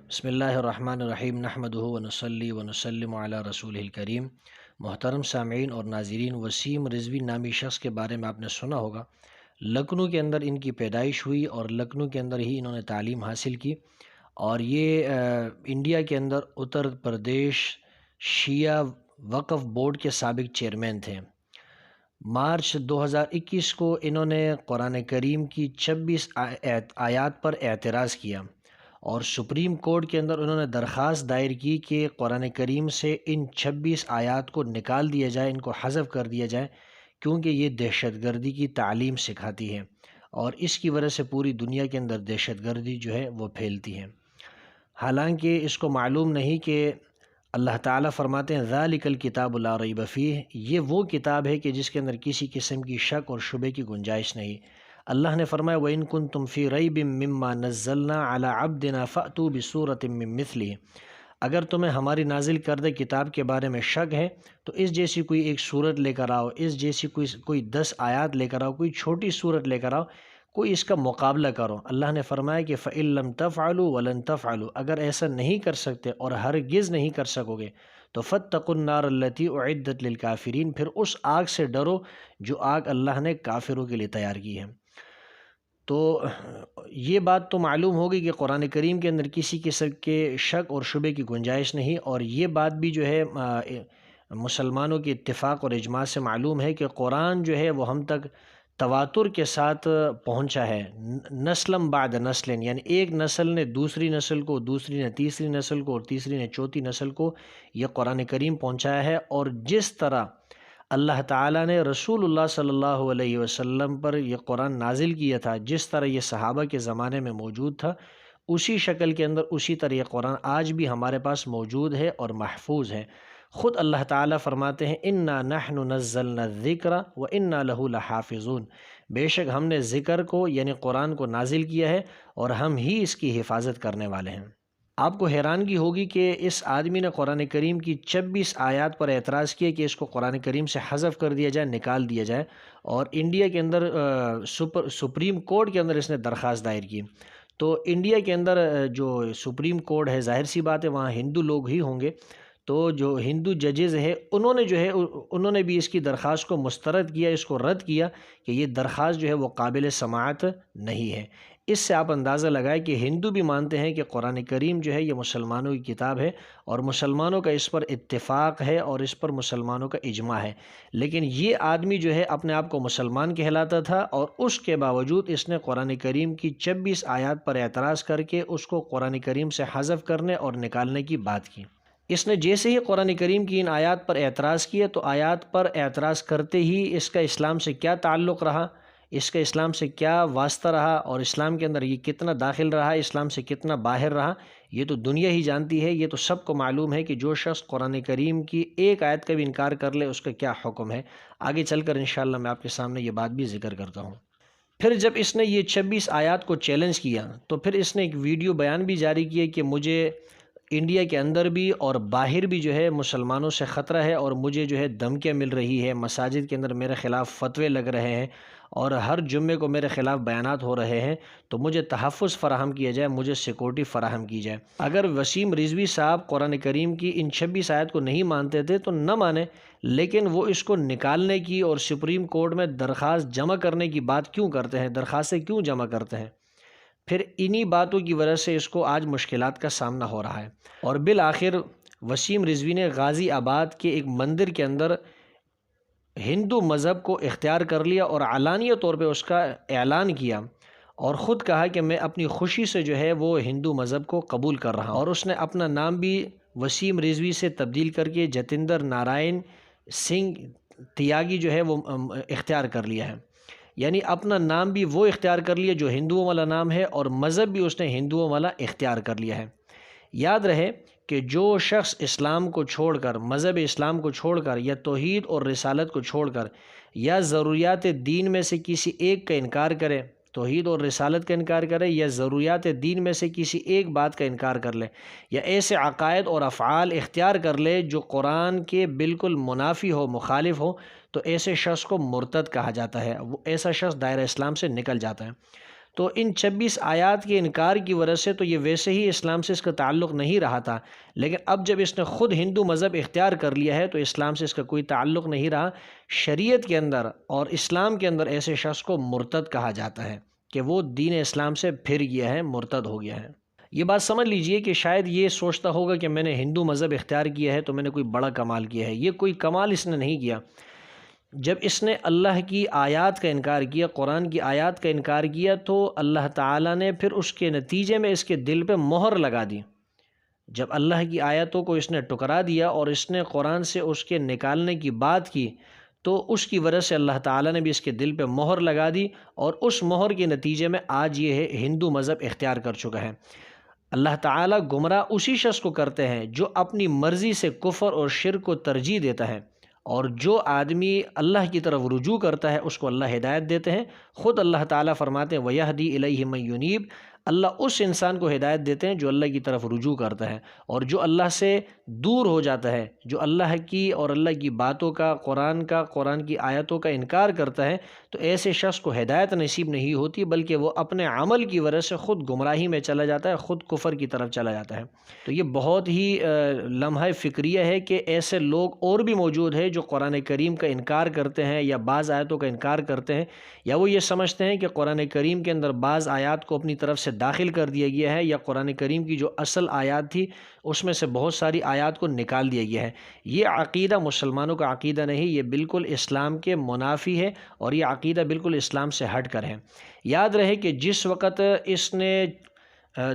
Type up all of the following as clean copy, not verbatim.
بسم اللہ الرحمن الرحیم نحمدہ ونصلی ونسلم علی رسول الکریم۔ محترم سامعین اور ناظرین، وسیم رضوی نامی شخص کے بارے میں آپ نے سنا ہوگا۔ لکھنؤ کے اندر ان کی پیدائش ہوئی اور لکھنؤ کے اندر ہی انہوں نے تعلیم حاصل کی، اور یہ انڈیا کے اندر اتر پردیش شیعہ وقف بورڈ کے سابق چیئرمین تھے۔ مارچ 2021 کو انہوں نے قرآن کریم کی 26 آیات پر اعتراض کیا، اور سپریم کورٹ کے اندر انہوں نے درخواست دائر کی کہ قرآن کریم سے ان 26 آیات کو نکال دیا جائے، ان کو حذف کر دیا جائے، کیونکہ یہ دہشت گردی کی تعلیم سکھاتی ہے اور اس کی وجہ سے پوری دنیا کے اندر دہشت گردی جو ہے وہ پھیلتی ہے۔ حالانکہ اس کو معلوم نہیں کہ اللہ تعالیٰ فرماتے ہیں ذالک الکتاب لا ریب فیہ، یہ وہ کتاب ہے کہ جس کے اندر کسی قسم کی شک اور شبے کی گنجائش نہیں۔ اللہ نے فرمایا وَإِن كُنتُمْ فِي رَيْبٍ مِّمَّا نَزَّلْنَا عَلَىٰ عَبْدِنَا فَأْتُوا بِسُورَةٍ مِّن مِّثْلِهِ، اگر تمہیں ہماری نازل کردہ کتاب کے بارے میں شک ہے تو اس جیسی کوئی ایک صورت لے کر آؤ، اس جیسی کوئی 10 آیات لے کر آؤ، کوئی چھوٹی صورت لے کر آؤ، کوئی اس کا مقابلہ کرو۔ اللہ نے فرمایا کہ فَإِن لَّمْ تَفْعَلُوا وَلَن تَفْعَلُوا، اگر ایسا نہیں کر سکتے اور ہرگز نہیں کر سکو گے تو فَاتَّقُوا النَّارَ الَّتِي أُعِدَّتْ لِلْكَافِرِينَ، پھر اس آگ سے ڈرو جو آگ اللہ نے کافروں کے لیے تیار کی ہے۔ تو یہ بات تو معلوم ہوگی کہ قرآن کریم کے اندر کسی قسم کے شک اور شبے کی گنجائش نہیں، اور یہ بات بھی جو ہے مسلمانوں کے اتفاق اور اجماع سے معلوم ہے کہ قرآن جو ہے وہ ہم تک تواتر کے ساتھ پہنچا ہے، نسلم بعد نسل، یعنی ایک نسل نے دوسری نسل کو، دوسری نے تیسری نسل کو، اور تیسری نے چوتھی نسل کو یہ قرآن کریم پہنچایا ہے۔ اور جس طرح اللہ تعالیٰ نے رسول اللہ صلی اللہ علیہ وسلم پر یہ قرآن نازل کیا تھا، جس طرح یہ صحابہ کے زمانے میں موجود تھا، اسی شکل کے اندر اسی طرح یہ قرآن آج بھی ہمارے پاس موجود ہے اور محفوظ ہے۔ خود اللہ تعالیٰ فرماتے ہیں اِنَّا نَحْنُ نَزَّلْنَا الذِّكْرَ وَإِنَّا لَهُ لَحَافِظُونَ، بے شک ہم نے ذکر کو یعنی قرآن کو نازل کیا ہے اور ہم ہی اس کی حفاظت کرنے والے ہیں۔ آپ کو حیرانگی ہوگی کہ اس آدمی نے قرآن کریم کی 26 آیات پر اعتراض کیا کہ اس کو قرآن کریم سے حذف کر دیا جائے، نکال دیا جائے، اور انڈیا کے اندر سپریم کورٹ کے اندر اس نے درخواست دائر کی۔ تو انڈیا کے اندر جو سپریم کورٹ ہے، ظاہر سی بات ہے وہاں ہندو لوگ ہی ہوں گے، تو جو ہندو ججز ہے انہوں نے بھی اس کی درخواست کو مسترد کیا، اس کو رد کیا کہ یہ درخواست جو ہے وہ قابل سماعت نہیں ہے۔ اس سے آپ اندازہ لگائیں کہ ہندو بھی مانتے ہیں کہ قرآن کریم جو ہے یہ مسلمانوں کی کتاب ہے اور مسلمانوں کا اس پر اتفاق ہے اور اس پر مسلمانوں کا اجماع ہے، لیکن یہ آدمی جو ہے اپنے آپ کو مسلمان کہلاتا تھا، اور اس کے باوجود اس نے قرآن کریم کی 26 آیات پر اعتراض کر کے اس کو قرآن کریم سے حذف کرنے اور نکالنے کی بات کی۔ اس نے جیسے ہی قرآن کریم کی ان آیات پر اعتراض کیا تو آیات پر اعتراض کرتے ہی اس کا اسلام سے کیا تعلق رہا، اس کا اسلام سے کیا واسطہ رہا، اور اسلام کے اندر یہ کتنا داخل رہا، اسلام سے کتنا باہر رہا، یہ تو دنیا ہی جانتی ہے۔ یہ تو سب کو معلوم ہے کہ جو شخص قرآن کریم کی ایک آیت کا بھی انکار کر لے اس کا کیا حکم ہے۔ آگے چل کر انشاءاللہ میں آپ کے سامنے یہ بات بھی ذکر کرتا ہوں۔ پھر جب اس نے یہ 26 آیات کو چیلنج کیا تو پھر اس نے ایک ویڈیو بیان بھی جاری کیا کہ مجھے انڈیا کے اندر بھی اور باہر بھی جو ہے مسلمانوں سے خطرہ ہے، اور مجھے جو ہے دھمکیاں مل رہی ہے، مساجد کے اندر میرے خلاف فتوے لگ رہے ہیں اور ہر جمعے کو میرے خلاف بیانات ہو رہے ہیں، تو مجھے تحفظ فراہم کیا جائے، مجھے سیکورٹی فراہم کی جائے۔ اگر وسیم رضوی صاحب قرآن کریم کی ان 26 آیات کو نہیں مانتے تھے تو نہ مانیں، لیکن وہ اس کو نکالنے کی اور سپریم کورٹ میں درخواست جمع کرنے کی بات کیوں کرتے ہیں، درخواستیں کیوں جمع کرتے ہیں؟ پھر انہی باتوں کی وجہ سے اس کو آج مشکلات کا سامنا ہو رہا ہے، اور بالآخر وسیم رضوی نے غازی آباد کے ایک مندر کے اندر ہندو مذہب کو اختیار کر لیا اور علانیہ طور پہ اس کا اعلان کیا، اور خود کہا کہ میں اپنی خوشی سے جو ہے وہ ہندو مذہب کو قبول کر رہا ہوں، اور اس نے اپنا نام بھی وسیم رضوی سے تبدیل کر کے جتیندر نارائن سنگھ تیاگی جو ہے وہ اختیار کر لیا ہے، یعنی اپنا نام بھی وہ اختیار کر لیا جو ہندوؤں والا نام ہے، اور مذہب بھی اس نے ہندوؤں والا اختیار کر لیا ہے۔ یاد رہے کہ جو شخص اسلام کو چھوڑ کر، مذہب اسلام کو چھوڑ کر، یا توحید اور رسالت کو چھوڑ کر، یا ضروریات دین میں سے کسی ایک کا انکار کرے، توحید اور رسالت کا انکار کرے، یا ضروریات دین میں سے کسی ایک بات کا انکار کر لے، یا ایسے عقائد اور افعال اختیار کر لے جو قرآن کے بالکل منافی ہو، مخالف ہو، تو ایسے شخص کو مرتد کہا جاتا ہے، وہ ایسا شخص دائرہ اسلام سے نکل جاتا ہے۔ تو ان 26 آیات کے انکار کی وجہ سے تو یہ ویسے ہی اسلام سے اس کا تعلق نہیں رہا تھا، لیکن اب جب اس نے خود ہندو مذہب اختیار کر لیا ہے تو اسلام سے اس کا کوئی تعلق نہیں رہا۔ شریعت کے اندر اور اسلام کے اندر ایسے شخص کو مرتد کہا جاتا ہے کہ وہ دین اسلام سے پھر گیا ہے، مرتد ہو گیا ہے۔ یہ بات سمجھ لیجئے کہ شاید یہ سوچتا ہوگا کہ میں نے ہندو مذہب اختیار کیا ہے تو میں نے کوئی بڑا کمال کیا ہے۔ یہ کوئی کمال اس نے نہیں کیا۔ جب اس نے اللہ کی آیات کا انکار کیا، قرآن کی آیات کا انکار کیا، تو اللہ تعالیٰ نے پھر اس کے نتیجے میں اس کے دل پہ مہر لگا دی۔ جب اللہ کی آیاتوں کو اس نے ٹکرا دیا اور اس نے قرآن سے اس کے نکالنے کی بات کی، تو اس کی وجہ سے اللہ تعالیٰ نے بھی اس کے دل پہ مہر لگا دی، اور اس مہر کے نتیجے میں آج یہ ہندو مذہب اختیار کر چکا ہے۔ اللہ تعالیٰ گمراہ اسی شخص کو کرتے ہیں جو اپنی مرضی سے کفر اور شرک کو ترجیح دیتا ہے، اور جو آدمی اللہ کی طرف رجوع کرتا ہے اس کو اللہ ہدایت دیتے ہیں۔ خود اللہ تعالیٰ فرماتے ہیں وَيَهْدِي إِلَيْهِ مَن يُنِيبُ، اللہ اس انسان کو ہدایت دیتے ہیں جو اللہ کی طرف رجوع کرتا ہے، اور جو اللہ سے دور ہو جاتا ہے، جو اللہ کی اور اللہ کی باتوں کا، قرآن کی آیتوں کا انکار کرتا ہے، تو ایسے شخص کو ہدایت نصیب نہیں ہوتی، بلکہ وہ اپنے عمل کی وجہ سے خود گمراہی میں چلا جاتا ہے، خود کفر کی طرف چلا جاتا ہے۔ تو یہ بہت ہی لمحہ فکریہ ہے کہ ایسے لوگ اور بھی موجود ہیں جو قرآن کریم کا انکار کرتے ہیں یا بعض آیتوں کا انکار کرتے ہیں، یا وہ یہ سمجھتے ہیں کہ قرآن کریم کے اندر بعض آیات کو اپنی طرف سے داخل کر دیا گیا ہے، یا قرآن کریم کی جو اصل آیات تھی اس میں سے بہت ساری آیات کو نکال دیا گیا ہے۔ یہ عقیدہ مسلمانوں کا عقیدہ نہیں، یہ بالکل اسلام کے منافی ہے، اور یہ عقیدہ بالکل اسلام سے ہٹ کر ہے۔ یاد رہے کہ جس وقت اس نے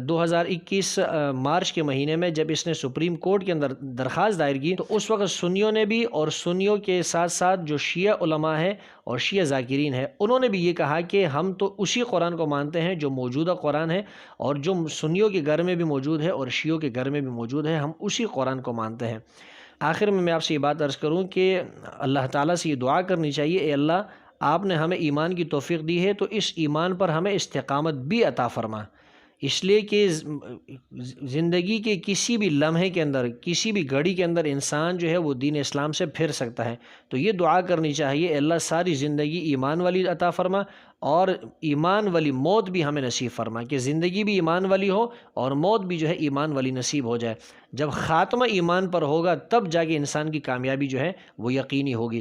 2021 مارچ کے مہینے میں جب اس نے سپریم کورٹ کے اندر درخواست دائر کی، تو اس وقت سنیوں نے بھی، اور سنیوں کے ساتھ ساتھ جو شیعہ علماء ہیں اور شیعہ ذاکرین ہیں، انہوں نے بھی یہ کہا کہ ہم تو اسی قرآن کو مانتے ہیں جو موجودہ قرآن ہے، اور جو سنیوں کے گھر میں بھی موجود ہے اور شیعوں کے گھر میں بھی موجود ہے، ہم اسی قرآن کو مانتے ہیں۔ آخر میں آپ سے یہ بات عرض کروں کہ اللہ تعالیٰ سے یہ دعا کرنی چاہیے، اے اللہ آپ نے ہمیں ایمان کی توفیق دی ہے تو اس ایمان پر ہمیں استقامت بھی عطا فرما، اس لیے کہ زندگی کے کسی بھی لمحے کے اندر، کسی بھی گھڑی کے اندر انسان جو ہے وہ دین اسلام سے پھر سکتا ہے۔ تو یہ دعا کرنی چاہیے، اے اللہ ساری زندگی ایمان والی عطا فرما، اور ایمان والی موت بھی ہمیں نصیب فرما، کہ زندگی بھی ایمان والی ہو اور موت بھی جو ہے ایمان والی نصیب ہو جائے۔ جب خاتمہ ایمان پر ہوگا تب جا کے انسان کی کامیابی جو ہے وہ یقینی ہوگی۔